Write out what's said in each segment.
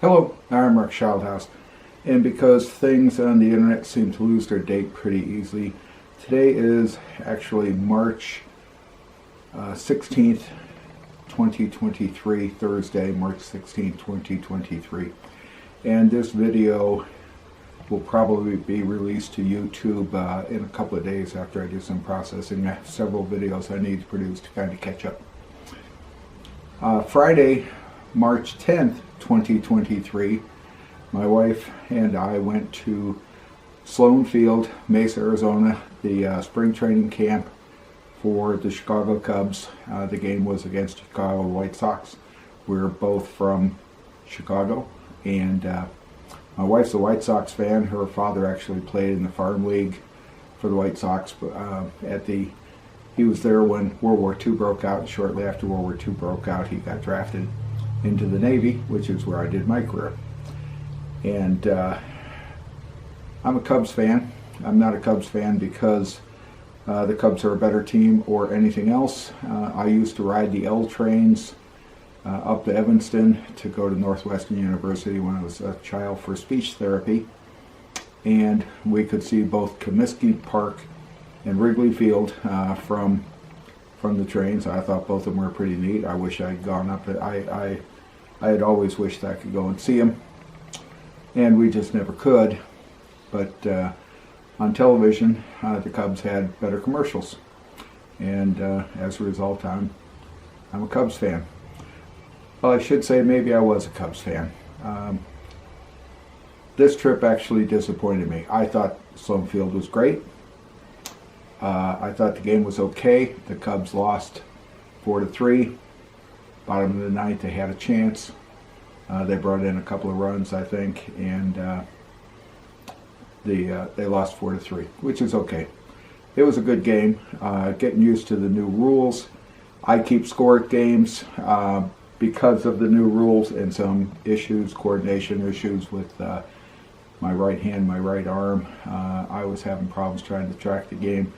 Hello, I'm Mark Schildhaus, and because things on the internet seem to lose their date pretty easily, today is actually March 16th, 2023, Thursday, March 16th, 2023, and this video will probably be released to YouTube in a couple of days after I do some processing. I have several videos I need to produce to kind of catch up. Friday, March 10th, 2023, my wife and I went to Sloan Field, Mesa, Arizona, the spring training camp for the Chicago Cubs. The game was against Chicago White Sox. We're both from Chicago, and my wife's a White Sox fan. Her father actually played in the farm league for the White Sox. He was there when World War II broke out, and shortly after World War II broke out, he got drafted into the Navy, which is where I did my career. And I'm a Cubs fan. I'm not a Cubs fan because the Cubs are a better team or anything else. I used to ride the L trains up to Evanston to go to Northwestern University when I was a child for speech therapy. And we could see both Comiskey Park and Wrigley Field from the trains. I thought both of them were pretty neat. I wish I'd gone up. I had always wished I could go and see them, and we just never could. But on television, the Cubs had better commercials, and as a result, I'm a Cubs fan. Well, I should say maybe I was a Cubs fan. This trip actually disappointed me. I thought Sloan Field was great. I thought the game was okay. The Cubs lost 4-3. Bottom of the ninth, they had a chance. They brought in a couple of runs, I think, and they lost 4-3, which is okay. It was a good game. Getting used to the new rules. I keep score at games because of the new rules and some issues, coordination issues with my right hand, my right arm. I was having problems trying to track the game,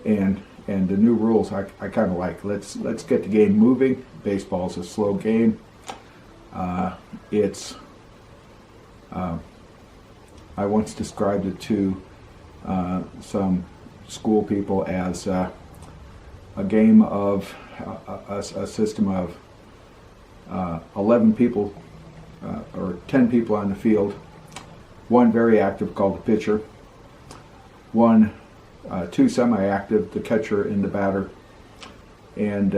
and the new rules I kind of like. Let's get the game moving. Baseball's a slow game. I once described it to some school people as a game of a system of 11 people or 10 people on the field. One very active called the pitcher. Two semi-active, the catcher and the batter, and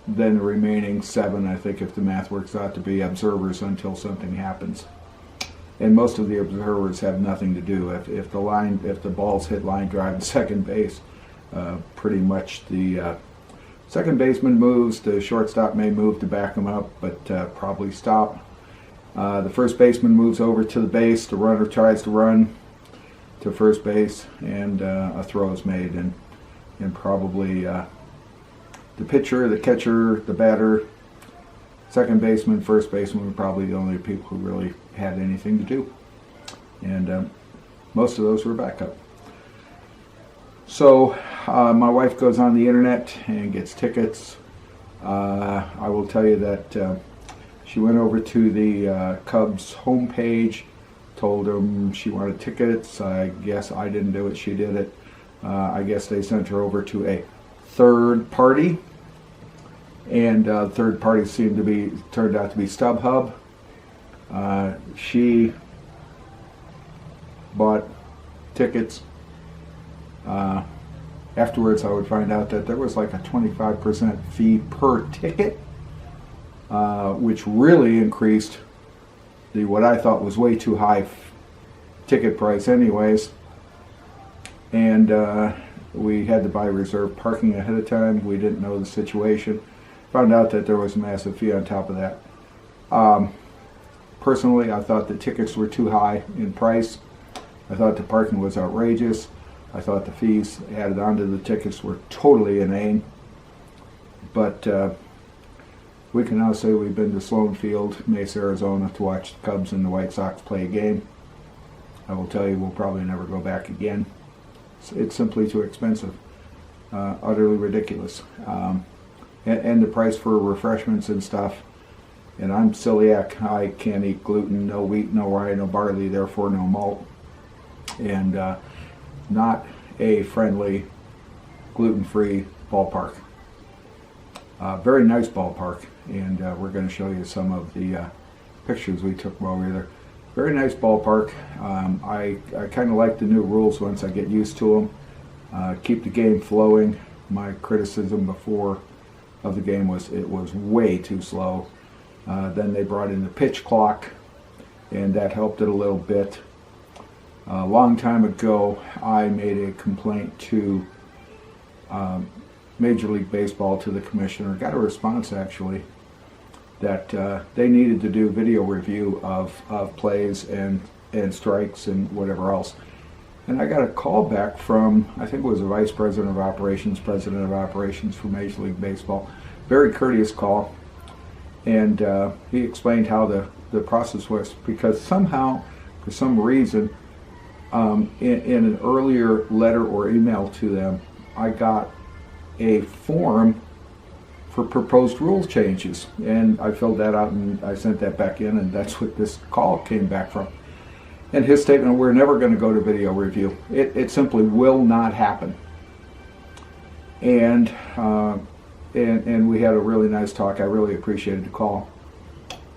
then the remaining 7, I think, if the math works out, to be observers until something happens. And most of the observers have nothing to do. If the balls hit line drive to second base, pretty much the second baseman moves. The shortstop may move to back him up, but probably stop. The first baseman moves over to the base. The runner tries to run to first base, and a throw is made, and probably the pitcher, the catcher, the batter, second baseman, first baseman were probably the only people who really had anything to do, and most of those were backup. So my wife goes on the internet and gets tickets. I will tell you that she went over to the Cubs homepage, told them she wanted tickets. I guess I didn't do it, she did it. I guess they sent her over to a third party, and third party turned out to be StubHub. She bought tickets. Afterwards, I would find out that there was like a 25% fee per ticket, which really increased the what I thought was way too high ticket price anyways. And we had to buy reserved parking ahead of time. We didn't know the situation. Found out that there was a massive fee on top of that. Personally, I thought the tickets were too high in price. I thought the parking was outrageous. I thought the fees added onto the tickets were totally inane. But we can now say we've been to Sloan Field, Mesa, Arizona, to watch the Cubs and the White Sox play a game. I will tell you, we'll probably never go back again. It's simply too expensive. Utterly ridiculous. And the price for refreshments and stuff and I'm celiac. I can't eat gluten, no wheat, no rye, no barley, therefore no malt, and not a friendly gluten-free ballpark. Very nice ballpark, and we're going to show you some of the pictures we took while we were there. Very nice ballpark. I kind of like the new rules once I get used to them. Keep the game flowing. My criticism before of the game was it was way too slow. Then they brought in the pitch clock, and that helped it a little bit. A long time ago, I made a complaint to Major League Baseball, to the commissioner. Got a response actually that they needed to do video review of plays and strikes and whatever else. And I got a call back from, I think it was the Vice President of Operations, President of Operations for Major League Baseball. Very courteous call. And he explained how the process was, because somehow, for some reason, in an earlier letter or email to them, I got a form for proposed rule changes, and I filled that out and I sent that back in, and that's what this call came back from. And his statement, we're never going to go to video review. It simply will not happen. And we had a really nice talk. I really appreciated the call.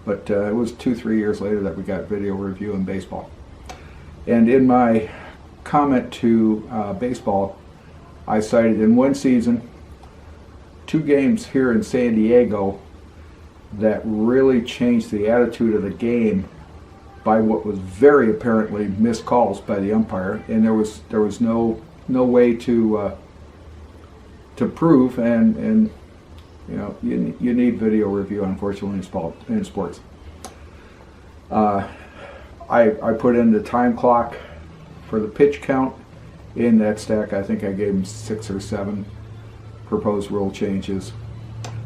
But it was 2-3 years later that we got video review in baseball. And in my comment to baseball, I cited in one season 2 games here in San Diego that really changed the attitude of the game by what was very apparently missed calls by the umpire, and there was no way to prove, and you know, you need video review, unfortunately, in sports. I put in the time clock for the pitch count in that stack. I think I gave them 6 or 7 proposed rule changes.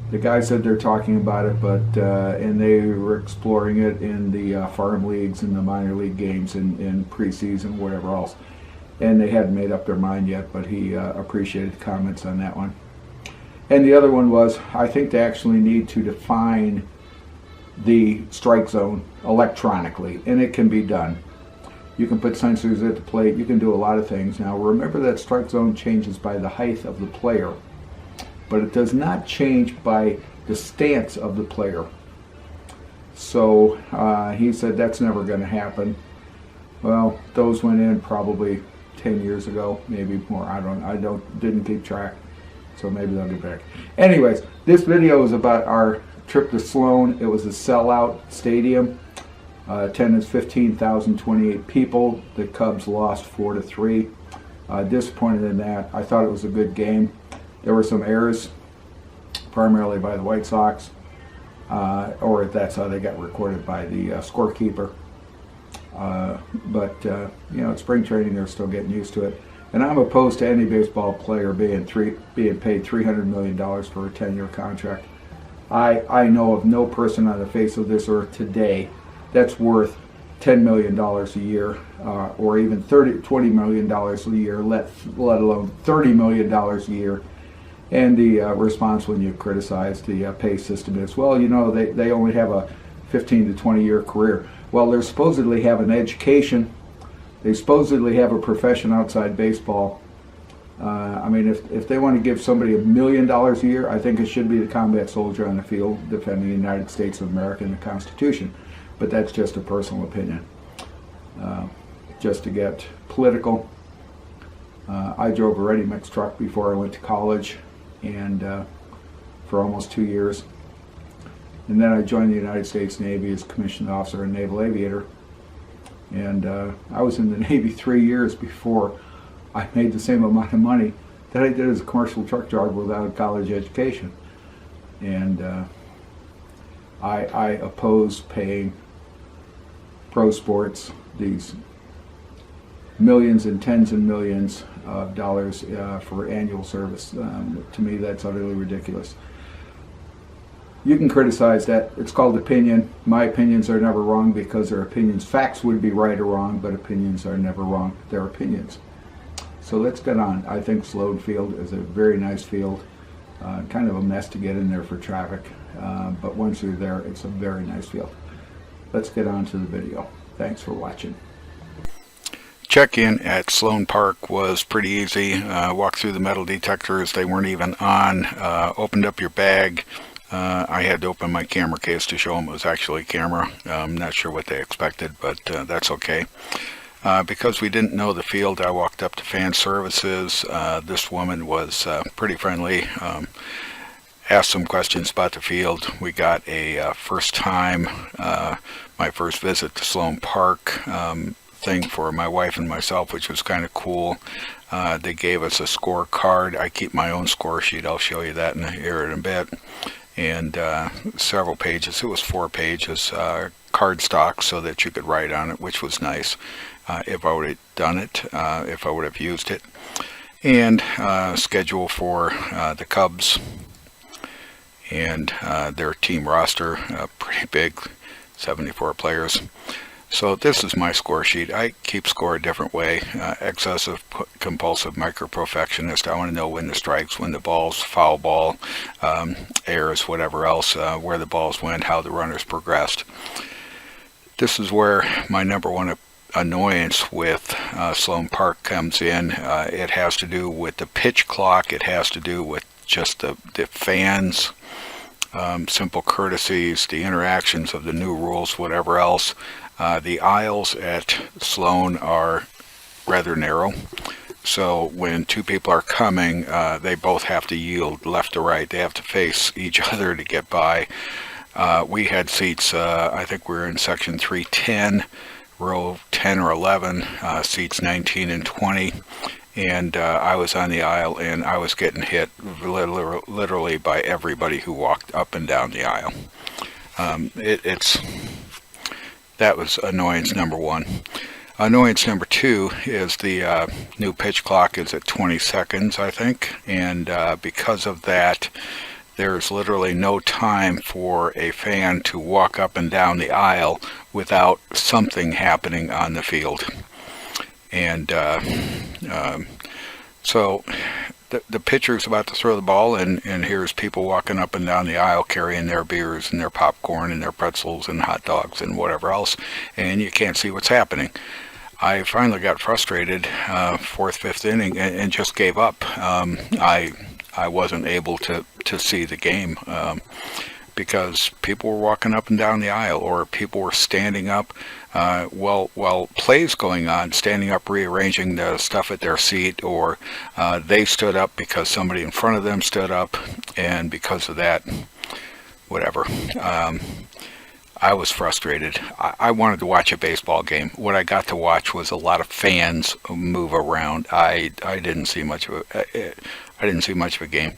The guys said they're talking about it, but and they were exploring it in the farm leagues and the minor league games in preseason, whatever else. And they hadn't made up their mind yet, but he appreciated the comments on that one. And the other one was, I think they actually need to define the strike zone electronically, and it can be done. You can put sensors at the plate, you can do a lot of things. Now remember that strike zone changes by the height of the player, but it does not change by the stance of the player. So he said that's never going to happen. Well, those went in probably 10 years ago, maybe more. I didn't keep track, so maybe they'll get back. Anyways, this video is about our trip to Sloan. It was a sellout stadium. Attendance 15,028 people. The Cubs lost 4-3. Disappointed in that. I thought it was a good game. There were some errors, primarily by the White Sox, or that's how they got recorded by the scorekeeper. But you know, it's spring training, they're still getting used to it. And I'm opposed to any baseball player being paid $300 million for a 10-year contract. I know of no person on the face of this earth today that's worth $10 million a year, or even $20 million a year, let alone $30 million a year. And the response when you criticize the pay system is, well, you know, they only have a 15 to 20 year career. Well, they supposedly have an education. They supposedly have a profession outside baseball. I mean, if they want to give somebody $1 million a year, I think it should be the combat soldier on the field defending the United States of America and the Constitution. But that's just a personal opinion. Just to get political, I drove a ready-mix truck before I went to college, and for almost 2 years. And then I joined the United States Navy as commissioned officer and naval aviator. And I was in the Navy 3 years before I made the same amount of money that I did as a commercial truck driver without a college education. And I oppose paying pro sports these millions and tens and millions of dollars for annual service. To me, that's utterly ridiculous. You can criticize that. It's called opinion. My opinions are never wrong because they're opinions. Facts would be right or wrong, but opinions are never wrong. They're opinions. So let's get on. I think Sloan Field is a very nice field. Kind of a mess to get in there for traffic. but once you're there, it's a very nice field. Let's get on to the video. Thanks for watching. Check-in at Sloan Park was pretty easy. Walked through the metal detectors. They weren't even on. Opened up your bag. I had to open my camera case to show them it was actually a camera. I'm not sure what they expected, but that's okay. Because we didn't know the field, I walked up to fan services. This woman was pretty friendly. Asked some questions about the field. We got a first time, my first visit to Sloan Park thing for my wife and myself, which was kind of cool. They gave us a scorecard. I keep my own score sheet. I'll show you that here in a bit. And several pages. It was 4 pages, card stock, so that you could write on it, which was nice. If I would have done it, if I would have used it. And schedule for the Cubs and their team roster, pretty big, 74 players. So this is my score sheet. I keep score a different way. Excessive, compulsive, micro-perfectionist. I want to know when the strikes, when the balls, foul ball, errors, whatever else, where the balls went, how the runners progressed. This is where my number one annoyance with Sloan Park comes in. It has to do with the pitch clock. It has to do with just the fans, simple courtesies, the interactions of the new rules, whatever else. The aisles at Sloan are rather narrow, so when 2 people are coming, they both have to yield left to right. They have to face each other to get by. We had seats, I think we were in section 310, row 10 or 11, seats 19 and 20, and I was on the aisle, and I was getting hit literally by everybody who walked up and down the aisle. That was annoyance number 1. Annoyance number 2 is the new pitch clock is at 20 seconds, I think, and because of that, there's literally no time for a fan to walk up and down the aisle without something happening on the field. And so the pitcher's about to throw the ball, and here's people walking up and down the aisle carrying their beers and their popcorn and their pretzels and hot dogs and whatever else, and you can't see what's happening. I finally got frustrated, 4th, 5th inning, and just gave up. I wasn't able to see the game because people were walking up and down the aisle, or people were standing up while plays going on, standing up rearranging the stuff at their seat, or they stood up because somebody in front of them stood up, and because of that, whatever. I was frustrated. I wanted to watch a baseball game. What I got to watch was a lot of fans move around. I didn't see much of a game.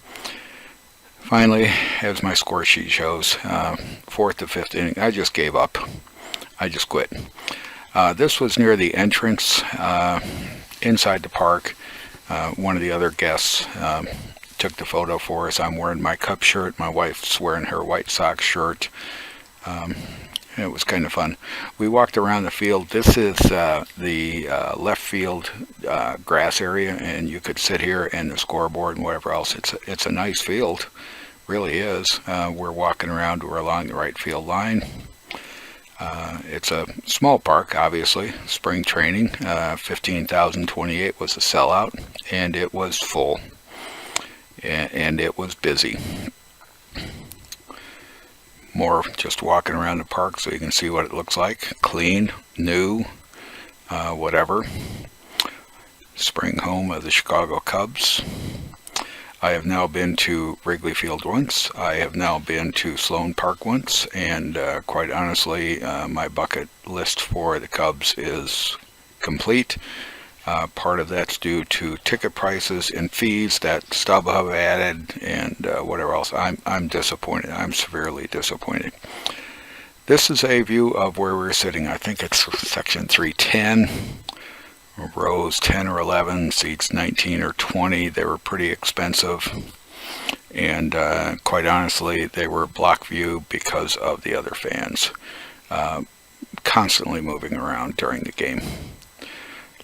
Finally, as my score sheet shows, 4th to 5th inning, I just gave up. I just quit. This was near the entrance inside the park. One of the other guests took the photo for us. I'm wearing my Cub shirt. My wife's wearing her White Sox shirt. It was kind of fun. We walked around the field. This is the left field grass area, and you could sit here and the scoreboard and whatever else. It's a nice field, really is. We're walking around. We're along the right field line. It's a small park, obviously. Spring training, 15,028 was a sellout, and it was full, and it was busy. More just walking around the park so you can see what it looks like. Clean, new, whatever. Spring home of the Chicago Cubs. I have now been to Wrigley Field once. I have now been to Sloan Park once, and quite honestly, my bucket list for the Cubs is complete. Part of that's due to ticket prices and fees that StubHub added, and whatever else. I'm disappointed. I'm severely disappointed. This is a view of where we're sitting. I think it's section 310. Rows 10 or 11, seats 19 or 20. They were pretty expensive, and quite honestly, they were block view because of the other fans constantly moving around during the game.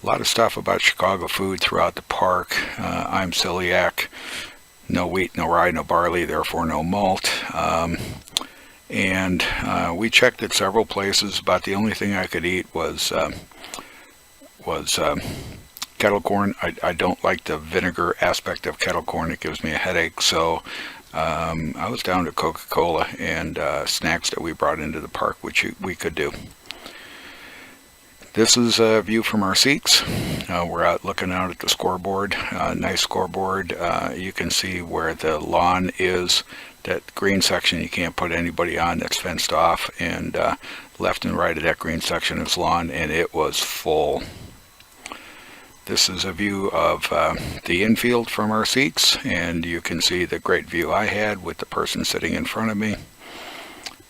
A lot of stuff about Chicago food throughout the park. I'm celiac. No wheat, no rye, no barley, therefore no malt. And we checked at several places. About the only thing I could eat was kettle corn. I don't like the vinegar aspect of kettle corn. It gives me a headache. So I was down to Coca-Cola and snacks that we brought into the park, which we could do. This is a view from our seats. We're out looking out at the scoreboard. Nice scoreboard. You can see where the lawn is. That green section you can't put anybody on, that's fenced off, and left and right of that green section is lawn, and it was full. This is a view of the infield from our seats, and you can see the great view I had with the person sitting in front of me.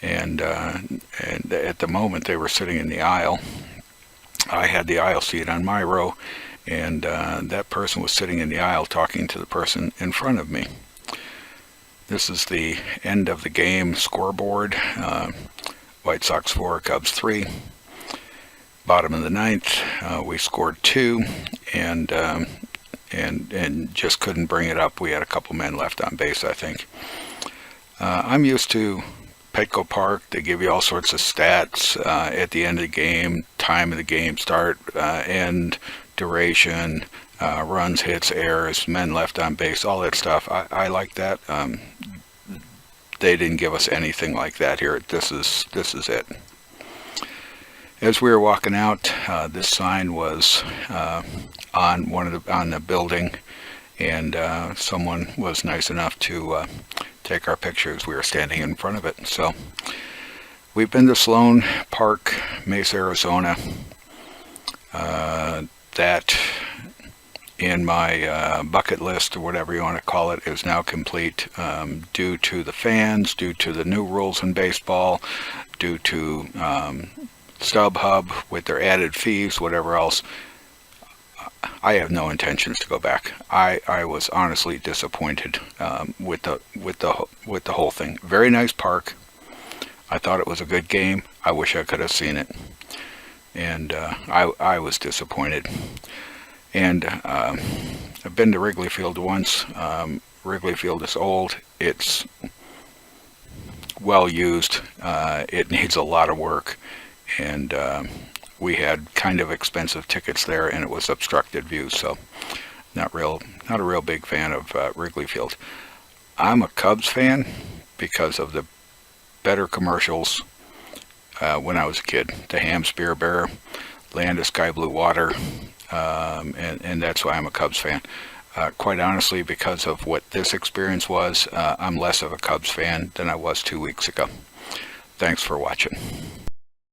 And at the moment they were sitting in the aisle. I had the aisle seat on my row, and that person was sitting in the aisle talking to the person in front of me. This is the end of the game scoreboard. White Sox 4, Cubs 3. Bottom of the ninth, we scored 2, and just couldn't bring it up. We had a couple men left on base, I think. I'm used to Petco Park. They give you all sorts of stats at the end of the game, time of the game start, end, duration, runs, hits, errors, men left on base, all that stuff. I like that. They didn't give us anything like that here. This is it. As we were walking out, this sign was on the building, and someone was nice enough to take our pictures. We were standing in front of it. So we've been to Sloan Park, Mesa, Arizona. That in my bucket list, or whatever you want to call it, is now complete due to the fans, due to the new rules in baseball, due to StubHub with their added fees, whatever else. I have no intentions to go back. I was honestly disappointed with the whole thing. Very nice park. I thought it was a good game. I wish I could have seen it, and I was disappointed. And I've been to Wrigley Field once. Wrigley Field is old. It's well used. It needs a lot of work, and we had kind of expensive tickets there, and it was obstructed view, so not a real big fan of Wrigley Field. I'm a Cubs fan because of the better commercials when I was a kid. The Ham Spear Bear, Land of Sky Blue Water, and that's why I'm a Cubs fan. Quite honestly, because of what this experience was, I'm less of a Cubs fan than I was 2 weeks ago. Thanks for watching.